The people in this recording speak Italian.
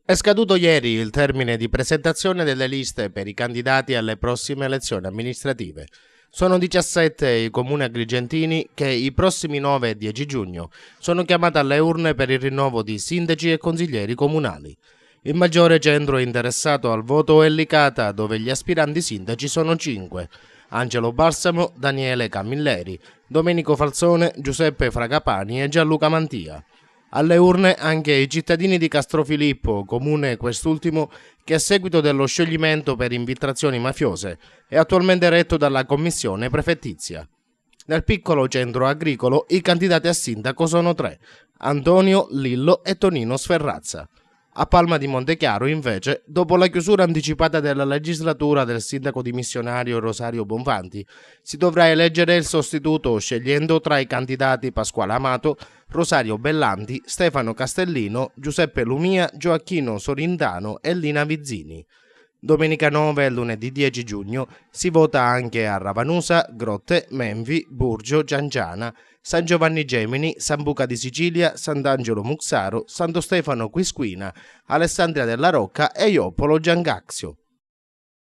È scaduto ieri il termine di presentazione delle liste per i candidati alle prossime elezioni amministrative. Sono 17 i comuni agrigentini che i prossimi 9 e 10 giugno sono chiamati alle urne per il rinnovo di sindaci e consiglieri comunali. Il maggiore centro interessato al voto è Licata, dove gli aspiranti sindaci sono 5: Angelo Balsamo, Daniele Camilleri, Domenico Falzone, Giuseppe Fragapani e Gianluca Mantia. Alle urne anche i cittadini di Castrofilippo, comune quest'ultimo che a seguito dello scioglimento per infiltrazioni mafiose è attualmente retto dalla commissione prefettizia. Nel piccolo centro agricolo i candidati a sindaco sono 3: Antonio, Lillo e Tonino Sferrazza. A Palma di Montechiaro, invece, dopo la chiusura anticipata della legislatura del sindaco dimissionario Rosario Bonfanti, si dovrà eleggere il sostituto scegliendo tra i candidati Pasquale Amato, Rosario Bellanti, Stefano Castellino, Giuseppe Lumia, Gioacchino Sorintano e Lina Vizzini. Domenica 9 e lunedì 10 giugno si vota anche a Ravanusa, Grotte, Menvi, Burgio, Gianciana, San Giovanni Gemini, Sambuca di Sicilia, Sant'Angelo Muxaro, Santo Stefano Quisquina, Alessandria della Rocca e Ioppolo Giangaxio.